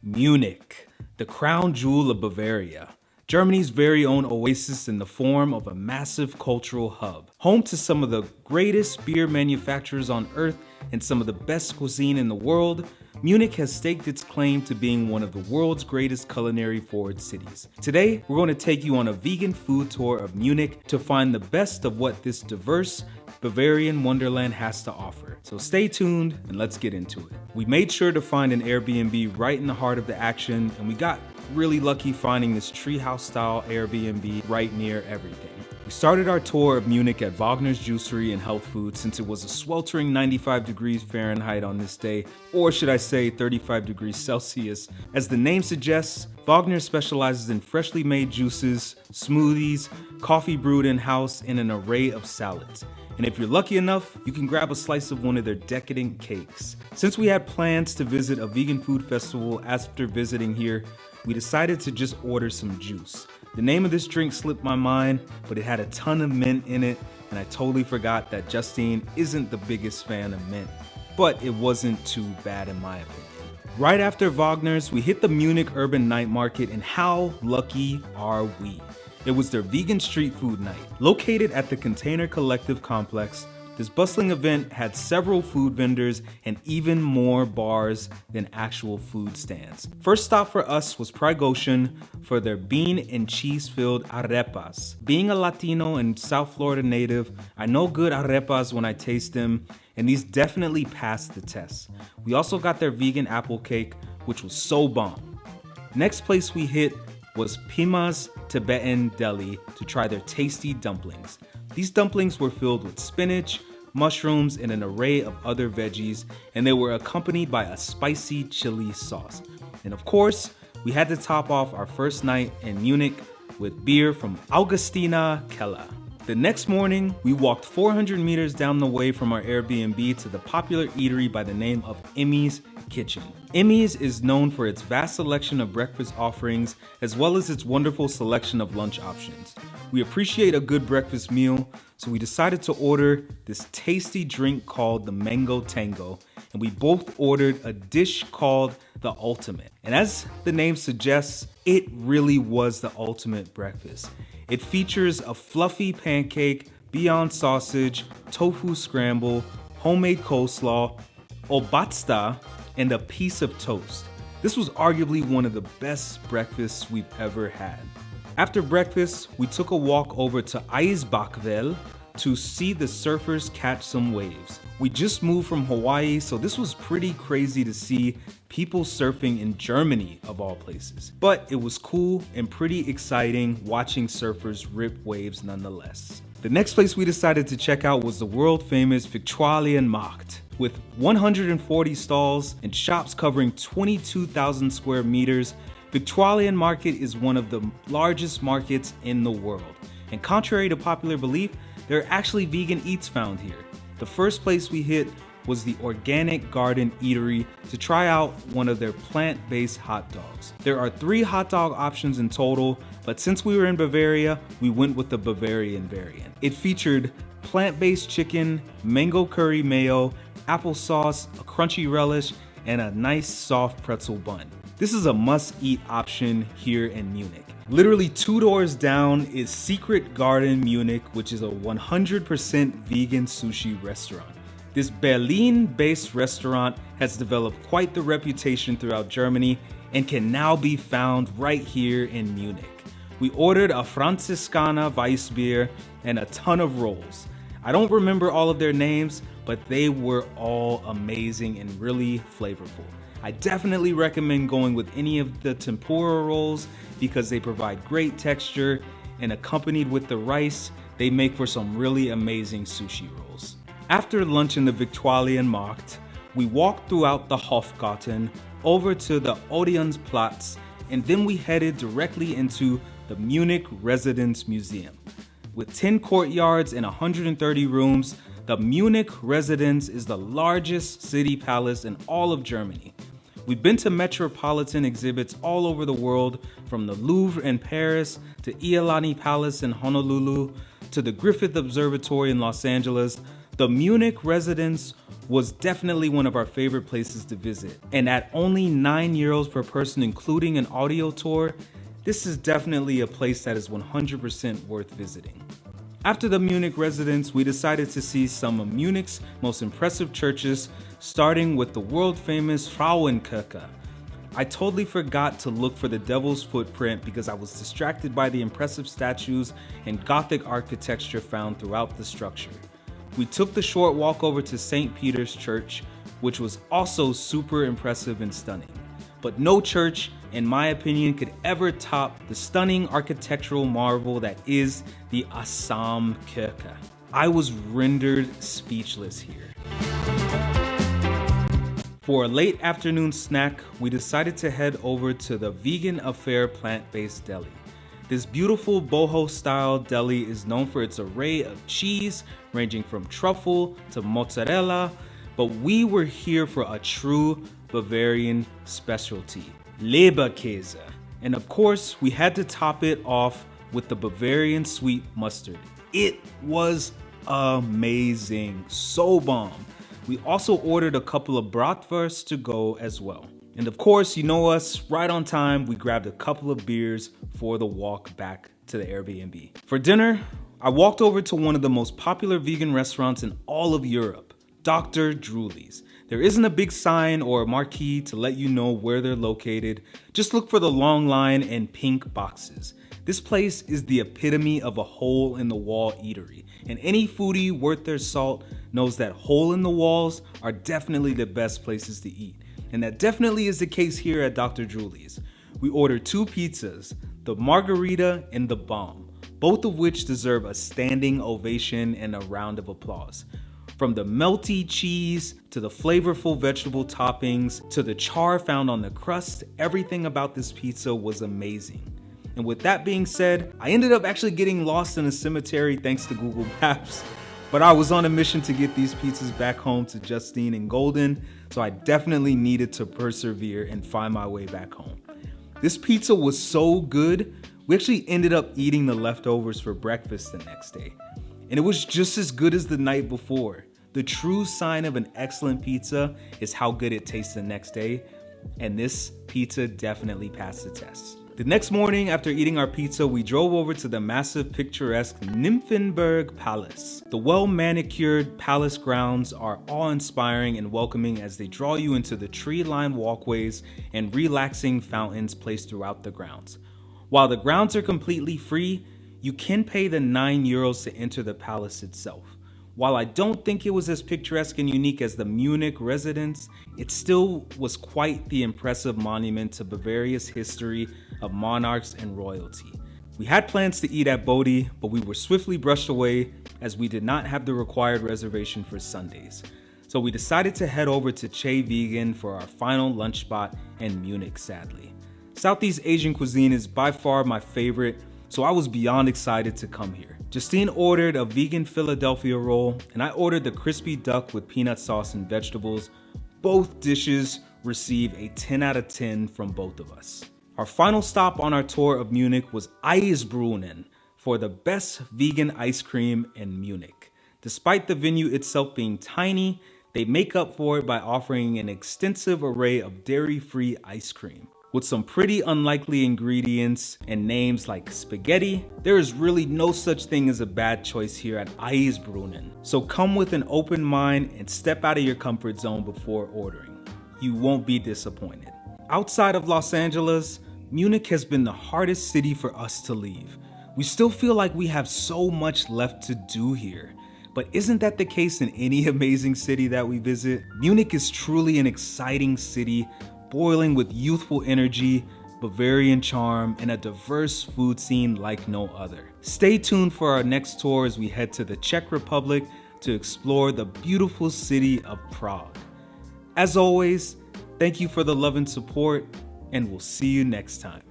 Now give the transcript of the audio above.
Munich, the crown jewel of Bavaria. Germany's very own oasis in the form of a massive cultural hub. Home to some of the greatest beer manufacturers on earth and some of the best cuisine in the world, Munich has staked its claim to being one of the world's greatest culinary forward cities. Today, we're going to take you on a vegan food tour of Munich to find the best of what this diverse Bavarian wonderland has to offer. So stay tuned and let's get into it. We made sure to find an Airbnb right in the heart of the action, and we got really lucky finding this treehouse style Airbnb right near everything. We started our tour of Munich at WAGNER'S Juicery and Health Food since it was a sweltering 95 degrees Fahrenheit on this day, or should I say 35 degrees Celsius. As the name suggests, WAGNER'S specializes in freshly made juices, smoothies, coffee brewed in-house, and an array of salads. And if you're lucky enough, you can grab a slice of one of their decadent cakes. Since we had plans to visit a vegan food festival after visiting here, we decided to just order some juice. The name of this drink slipped my mind, but it had a ton of mint in it, and I totally forgot that Justine isn't the biggest fan of mint. But it wasn't too bad in my opinion. Right after WAGNER'S, we hit the Munich Urban Night Market, and how lucky are we? It was their vegan street food night. Located at the Container Collective complex, this bustling event had several food vendors and even more bars than actual food stands. First stop for us was PRYGOSHIN for their bean and cheese-filled arepas. Being a Latino and South Florida native, I know good arepas when I taste them, and these definitely passed the test. We also got their vegan apple cake, which was so bomb. Next place we hit was PEMA'S Tibetan Deli to try their tasty dumplings. These dumplings were filled with spinach, mushrooms, and an array of other veggies, and they were accompanied by a spicy chili sauce. And of course, we had to top off our first night in Munich with beer from Augustina Keller. The next morning, we walked 400 meters down the way from our Airbnb to the popular eatery by the name of EMMI'S Kitchen. EMMI'S is known for its vast selection of breakfast offerings as well as its wonderful selection of lunch options. We appreciate a good breakfast meal, so we decided to order this tasty drink called the Mango Tango, and we both ordered a dish called the Ultimate. And as the name suggests, it really was the ultimate breakfast. It features a fluffy pancake, Beyond sausage, tofu scramble, homemade coleslaw, obatsta, and a piece of toast. This was arguably one of the best breakfasts we've ever had. After breakfast, we took a walk over to EISBRUNNEN to see the surfers catch some waves. We just moved from Hawaii, so this was pretty crazy to see people surfing in Germany of all places. But it was cool and pretty exciting watching surfers rip waves nonetheless. The next place we decided to check out was the world famous Viktualienmarkt. With 140 stalls and shops covering 22,000 square meters, Viktualienmarkt is one of the largest markets in the world. And contrary to popular belief, there are actually vegan eats found here. The first place we hit was the Organic Garden Eatery to try out one of their plant-based hot dogs. There are 3 hot dog options in total, but since we were in Bavaria, we went with the Bavarian variant. It featured plant-based chicken, mango curry mayo, applesauce, a crunchy relish, and a nice soft pretzel bun. This is a must-eat option here in Munich. Literally 2 doors down is Secret Garden Munich, which is a 100% vegan sushi restaurant. This Berlin-based restaurant has developed quite the reputation throughout Germany and can now be found right here in Munich. We ordered a Franziskaner Weissbier and a ton of rolls. I don't remember all of their names, but they were all amazing and really flavorful. I definitely recommend going with any of the tempura rolls because they provide great texture, and accompanied with the rice, they make for some really amazing sushi rolls. After lunch in the Viktualienmarkt, we walked throughout the Hofgarten over to the Odeonsplatz, and then we headed directly into the Munich Residence Museum. With 10 courtyards and 130 rooms, the Munich Residence is the largest city palace in all of Germany. We've been to metropolitan exhibits all over the world, from the Louvre in Paris to Iolani Palace in Honolulu to the Griffith Observatory in Los Angeles, The Munich residence was definitely one of our favorite places to visit, and at only €9 per person including an audio tour, this is definitely a place that is 100% worth visiting. After the Munich residence, we decided to see some of Munich's most impressive churches, starting with the world-famous Frauenkirche. I totally forgot to look for the devil's footprint because I was distracted by the impressive statues and Gothic architecture found throughout the structure. We took the short walk over to St. Peter's Church, which was also super impressive and stunning. But no church, in my opinion, could ever top the stunning architectural marvel that is the Assam Kirche. I was rendered speechless here. For a late afternoon snack, we decided to head over to the Vegan Affair plant-based deli. This beautiful boho-style deli is known for its array of cheese, ranging from truffle to mozzarella, but we were here for a true Bavarian specialty, Leberkäse. And of course, we had to top it off with the Bavarian sweet mustard. It was amazing, so bomb. We also ordered a couple of bratwursts to go as well. And of course, you know us, right on time, we grabbed a couple of beers for the walk back to the Airbnb. For dinner, I walked over to one of the most popular vegan restaurants in all of Europe, Dr. DROOLY'S. There isn't a big sign or a marquee to let you know where they're located. Just look for the long line and pink boxes. This place is the epitome of a hole-in-the-wall eatery, and any foodie worth their salt knows that hole-in-the-walls are definitely the best places to eat. And that definitely is the case here at Dr. DROOLY'S. We ordered 2 pizzas, the margarita and the bomb, both of which deserve a standing ovation and a round of applause. From the melty cheese, to the flavorful vegetable toppings, to the char found on the crust, everything about this pizza was amazing. And with that being said, I ended up actually getting lost in a cemetery thanks to Google Maps. But I was on a mission to get these pizzas back home to Justine and Golden, so I definitely needed to persevere and find my way back home. This pizza was so good, we actually ended up eating the leftovers for breakfast the next day. And it was just as good as the night before. The true sign of an excellent pizza is how good it tastes the next day, and this pizza definitely passed the test. The next morning, after eating our pizza, we drove over to the massive, picturesque Nymphenburg Palace. The well-manicured palace grounds are awe-inspiring and welcoming as they draw you into the tree-lined walkways and relaxing fountains placed throughout the grounds. While the grounds are completely free, you can pay the €9 to enter the palace itself. While I don't think it was as picturesque and unique as the Munich residence, it still was quite the impressive monument to Bavaria's history of monarchs and royalty. We had plans to eat at Bodhi, but we were swiftly brushed away as we did not have the required reservation for Sundays. So we decided to head over to CHAY Vegan for our final lunch spot in Munich, sadly. Southeast Asian cuisine is by far my favorite, so I was beyond excited to come here. Justine ordered a vegan Philadelphia roll, and I ordered the crispy duck with peanut sauce and vegetables. Both dishes receive a 10 out of 10 from both of us. Our final stop on our tour of Munich was EISBRUNNEN for the best vegan ice cream in Munich. Despite the venue itself being tiny, they make up for it by offering an extensive array of dairy-free ice cream. With some pretty unlikely ingredients and names like spaghetti, there is really no such thing as a bad choice here at EISBRUNNEN. So come with an open mind and step out of your comfort zone before ordering. You won't be disappointed. Outside of Los Angeles, Munich has been the hardest city for us to leave. We still feel like we have so much left to do here. But isn't that the case in any amazing city that we visit? Munich is truly an exciting city, boiling with youthful energy, Bavarian charm, and a diverse food scene like no other. Stay tuned for our next tour as we head to the Czech Republic to explore the beautiful city of Prague. As always, thank you for the love and support, and we'll see you next time.